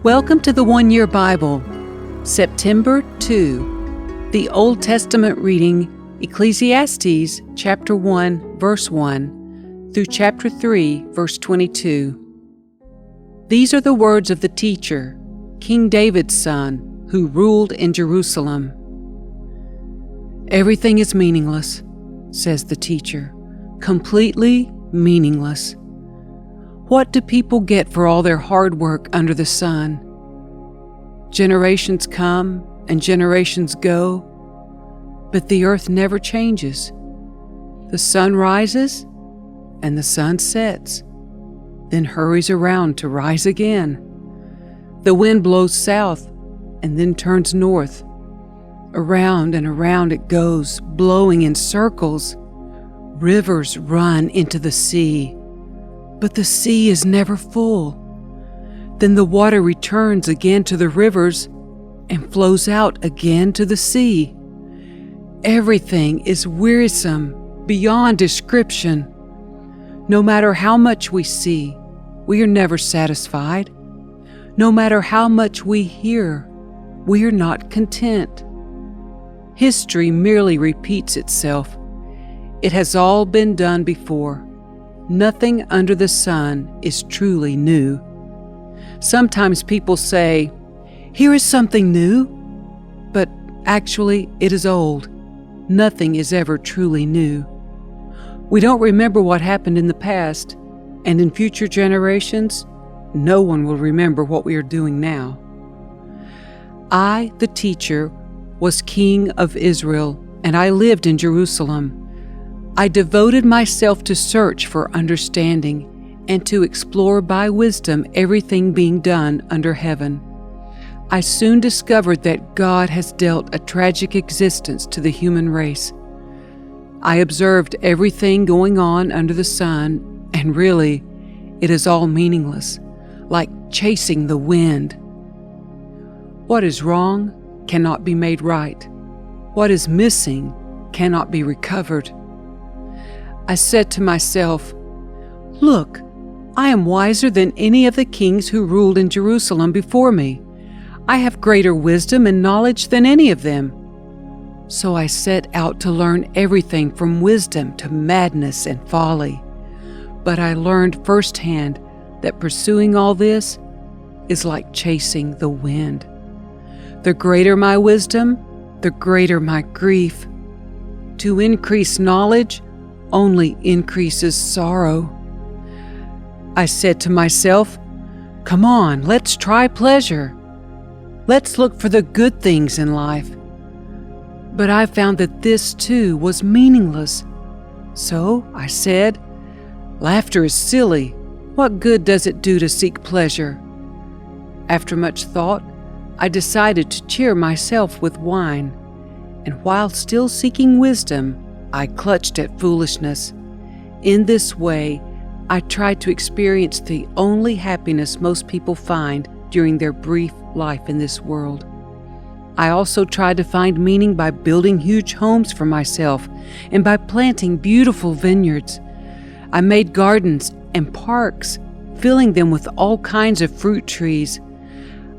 Welcome to the One Year Bible, September 2. The Old Testament reading, Ecclesiastes chapter 1, verse 1, through chapter 3, verse 22. These are the words of the teacher, King David's son, who ruled in Jerusalem. Everything is meaningless, says the teacher, completely meaningless. What do people get for all their hard work under the sun? Generations come and generations go, but the earth never changes. The sun rises and the sun sets, then hurries around to rise again. The wind blows south and then turns north. Around and around it goes, blowing in circles. Rivers run into the sea, but the sea is never full. Then the water returns again to the rivers and flows out again to the sea. Everything is wearisome beyond description. No matter how much we see, we are never satisfied. No matter how much we hear, we are not content. History merely repeats itself. It has all been done before. Nothing under the sun is truly new. Sometimes people say, "Here is something new," but actually it is old. Nothing is ever truly new. We don't remember what happened in the past, and in future generations, no one will remember what we are doing now. I, the teacher, was king of Israel, and I lived in Jerusalem. I devoted myself to search for understanding and to explore by wisdom everything being done under heaven. I soon discovered that God has dealt a tragic existence to the human race. I observed everything going on under the sun, and really, it is all meaningless, like chasing the wind. What is wrong cannot be made right. What is missing cannot be recovered. I said to myself, "Look, I am wiser than any of the kings who ruled in Jerusalem before me. I have greater wisdom and knowledge than any of them." So I set out to learn everything from wisdom to madness and folly. But I learned firsthand that pursuing all this is like chasing the wind. The greater my wisdom, the greater my grief. To increase knowledge only increases sorrow. I said to myself, "Come on, let's try pleasure. Let's look for the good things in life." But I found that this too was meaningless. So I said, "Laughter is silly. What good does it do to seek pleasure?" After much thought, I decided to cheer myself with wine, and while still seeking wisdom, I clutched at foolishness. In this way, I tried to experience the only happiness most people find during their brief life in this world. I also tried to find meaning by building huge homes for myself and by planting beautiful vineyards. I made gardens and parks, filling them with all kinds of fruit trees.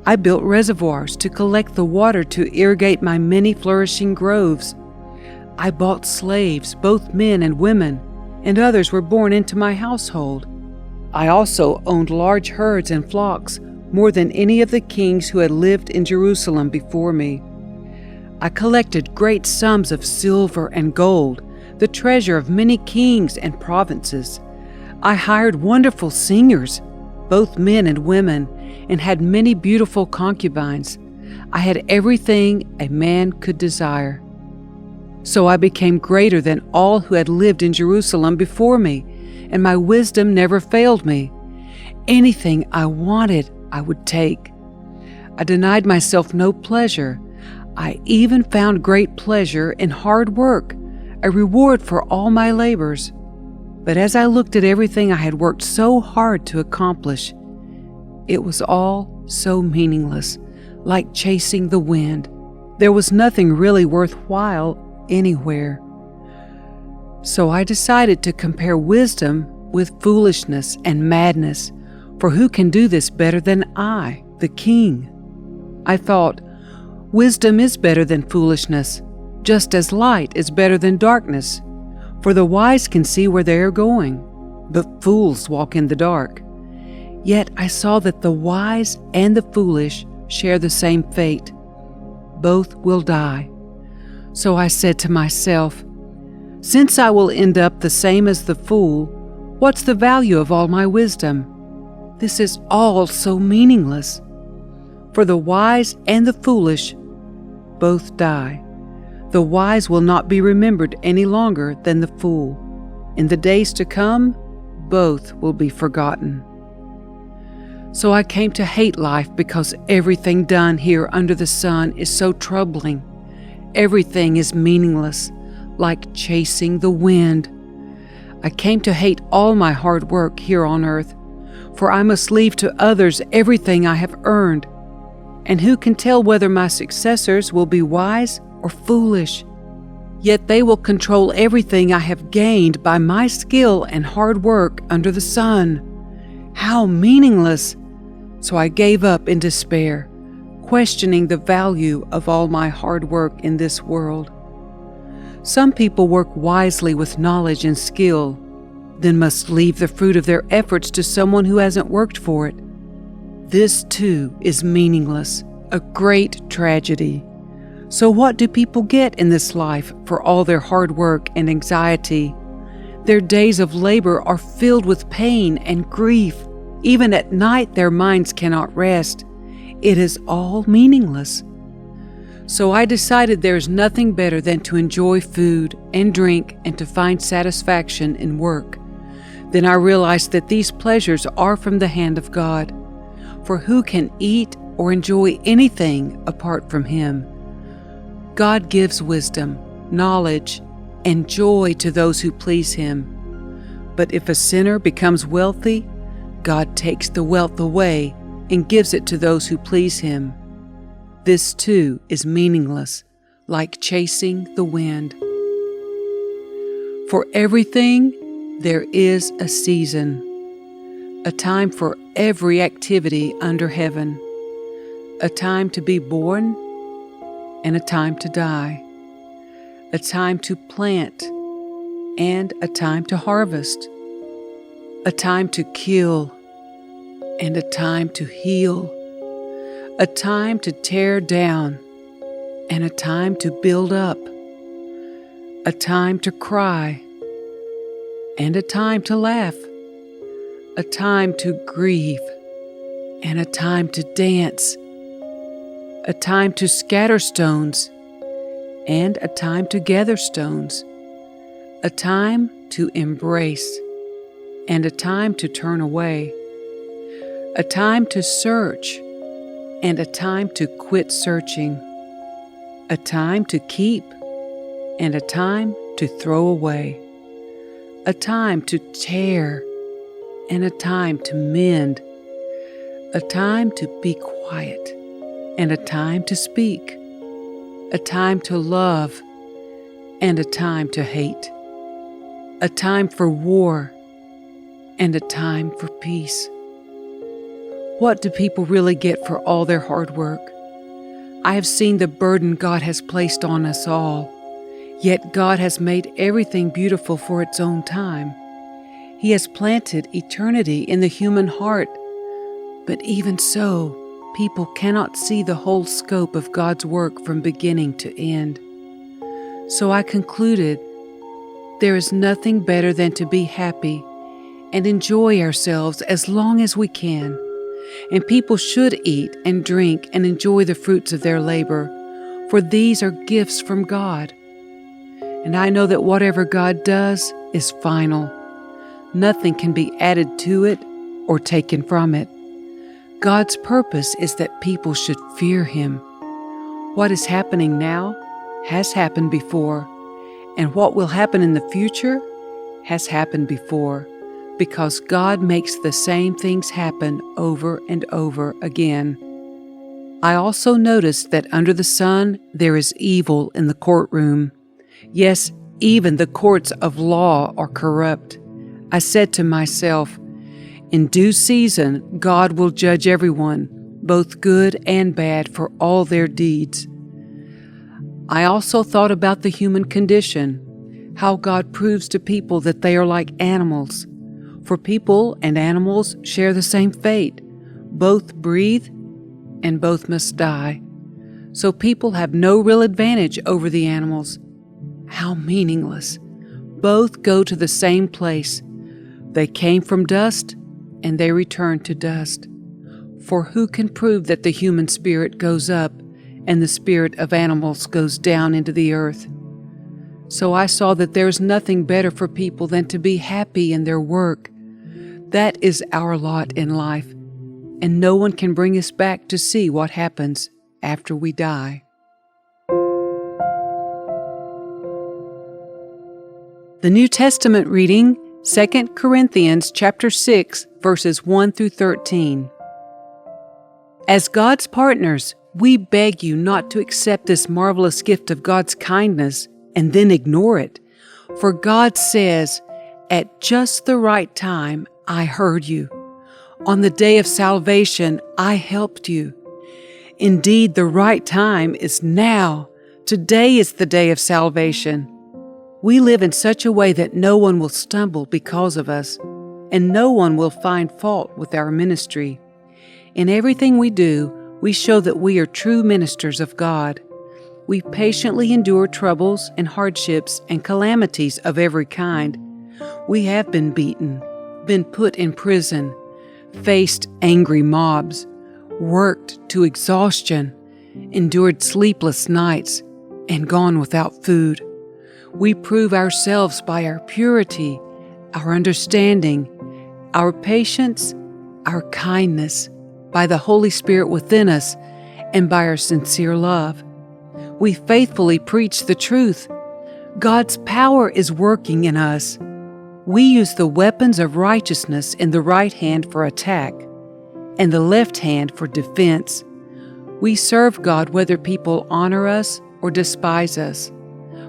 I built reservoirs to collect the water to irrigate my many flourishing groves. I bought slaves, both men and women, and others were born into my household. I also owned large herds and flocks, more than any of the kings who had lived in Jerusalem before me. I collected great sums of silver and gold, the treasure of many kings and provinces. I hired wonderful singers, both men and women, and had many beautiful concubines. I had everything a man could desire. So I became greater than all who had lived in Jerusalem before me, and my wisdom never failed me. Anything I wanted, I would take. I denied myself no pleasure. I even found great pleasure in hard work, a reward for all my labors. But as I looked at everything I had worked so hard to accomplish, it was all so meaningless, like chasing the wind. There was nothing really worthwhile anywhere. So I decided to compare wisdom with foolishness and madness, for who can do this better than I, the king? I thought, wisdom is better than foolishness, just as light is better than darkness. For the wise can see where they are going, but fools walk in the dark. Yet I saw that the wise and the foolish share the same fate. Both will die. So I said to myself, since I will end up the same as the fool, what's the value of all my wisdom? This is all so meaningless. For the wise and the foolish both die. The wise will not be remembered any longer than the fool. In the days to come, both will be forgotten. So I came to hate life because everything done here under the sun is so troubling. Everything is meaningless, like chasing the wind. I came to hate all my hard work here on earth, for I must leave to others everything I have earned. And who can tell whether my successors will be wise or foolish? Yet they will control everything I have gained by my skill and hard work under the sun. How meaningless! So I gave up in despair, questioning the value of all my hard work in this world. Some people work wisely with knowledge and skill, then must leave the fruit of their efforts to someone who hasn't worked for it. This too is meaningless, a great tragedy. So what do people get in this life for all their hard work and anxiety? Their days of labor are filled with pain and grief. Even at night their minds cannot rest. It is all meaningless. So I decided there is nothing better than to enjoy food and drink and to find satisfaction in work. Then I realized that these pleasures are from the hand of God. For who can eat or enjoy anything apart from Him? God gives wisdom, knowledge, and joy to those who please Him. But if a sinner becomes wealthy, God takes the wealth away and gives it to those who please Him. This too is meaningless, like chasing the wind. For everything there is a season, a time for every activity under heaven, a time to be born and a time to die, a time to plant and a time to harvest, a time to kill and a time to heal, a time to tear down and a time to build up, a time to cry and a time to laugh, a time to grieve and a time to dance, a time to scatter stones and a time to gather stones, a time to embrace and a time to turn away, a time to search and a time to quit searching, a time to keep and a time to throw away, a time to tear and a time to mend, a time to be quiet and a time to speak, a time to love and a time to hate, a time for war and a time for peace. What do people really get for all their hard work? I have seen the burden God has placed on us all, yet God has made everything beautiful for its own time. He has planted eternity in the human heart, but even so, people cannot see the whole scope of God's work from beginning to end. So I concluded, there is nothing better than to be happy and enjoy ourselves as long as we can. And people should eat and drink and enjoy the fruits of their labor, for these are gifts from God. And I know that whatever God does is final. Nothing can be added to it or taken from it. God's purpose is that people should fear Him. What is happening now has happened before, and what will happen in the future has happened before, because God makes the same things happen over and over again. I also noticed that under the sun there is evil in the courtroom. Yes, Even the courts of law are corrupt. I said to myself, in due season God will judge everyone, both good and bad, for all their deeds. I also thought about the human condition, how God proves to people that they are like animals. For people and animals share the same fate. Both breathe and both must die. So people have no real advantage over the animals. How meaningless. Both go to the same place. They came from dust and they return to dust. For who can prove that the human spirit goes up and the spirit of animals goes down into the earth? So I saw that there is nothing better for people than to be happy in their work. That is our lot in life, and no one can bring us back to see what happens after we die. The New Testament reading, 2 Corinthians chapter 6, verses 1 through 13. As God's partners, we beg you not to accept this marvelous gift of God's kindness and then ignore it. For God says, "At just the right time, I heard you. On the day of salvation, I helped you." Indeed, the right time is now. Today is the day of salvation. We live in such a way that no one will stumble because of us, and no one will find fault with our ministry. In everything we do, we show that we are true ministers of God. We patiently endure troubles and hardships and calamities of every kind. We have been beaten, been put in prison, faced angry mobs, worked to exhaustion, endured sleepless nights, and gone without food. We prove ourselves by our purity, our understanding, our patience, our kindness, by the Holy Spirit within us, and by our sincere love. We faithfully preach the truth. God's power is working in us. We use the weapons of righteousness in the right hand for attack, and the left hand for defense. We serve God whether people honor us or despise us,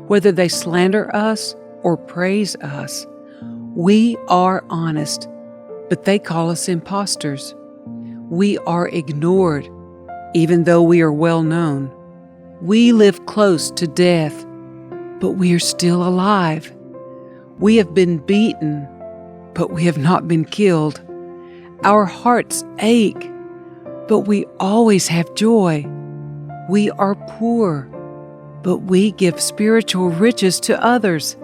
whether they slander us or praise us. We are honest, but they call us impostors. We are ignored, even though we are well known. We live close to death, but we are still alive. We have been beaten, but we have not been killed. Our hearts ache, but we always have joy. We are poor, but we give spiritual riches to others.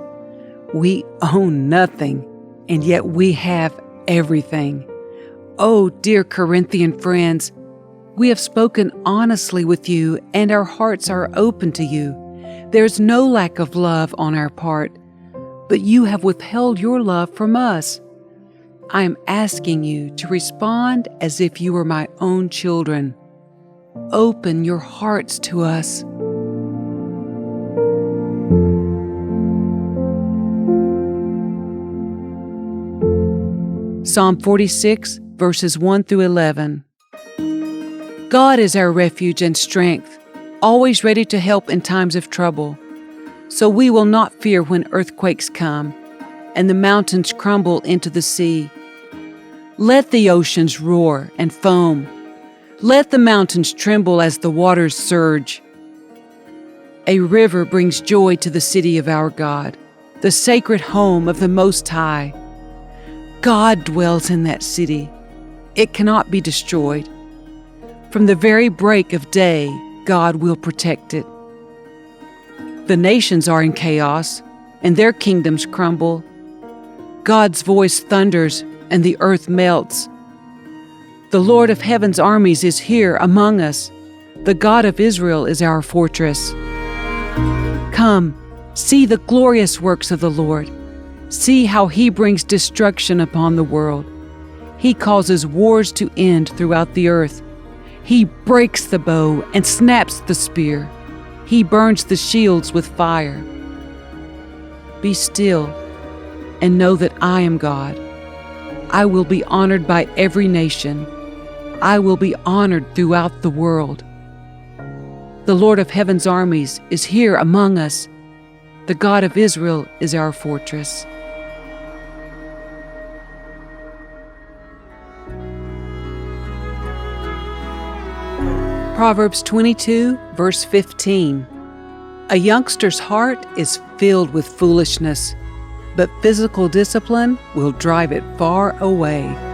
We own nothing, and yet we have everything. Oh, dear Corinthian friends, we have spoken honestly with you, and our hearts are open to you. There is no lack of love on our part, but you have withheld your love from us. I am asking you to respond as if you were my own children. Open your hearts to us. Psalm 46, verses 1 through 11. God is our refuge and strength, always ready to help in times of trouble. So we will not fear when earthquakes come and the mountains crumble into the sea. Let the oceans roar and foam. Let the mountains tremble as the waters surge. A river brings joy to the city of our God, the sacred home of the Most High. God dwells in that city. It cannot be destroyed. From the very break of day, God will protect it. The nations are in chaos, and their kingdoms crumble. God's voice thunders, and the earth melts. The Lord of heaven's armies is here among us. The God of Israel is our fortress. Come, see the glorious works of the Lord. See how he brings destruction upon the world. He causes wars to end throughout the earth. He breaks the bow and snaps the spear. He burns the shields with fire. Be still and know that I am God. I will be honored by every nation. I will be honored throughout the world. The Lord of heaven's armies is here among us. The God of Israel is our fortress. Proverbs 22, verse 15. A youngster's heart is filled with foolishness, but physical discipline will drive it far away.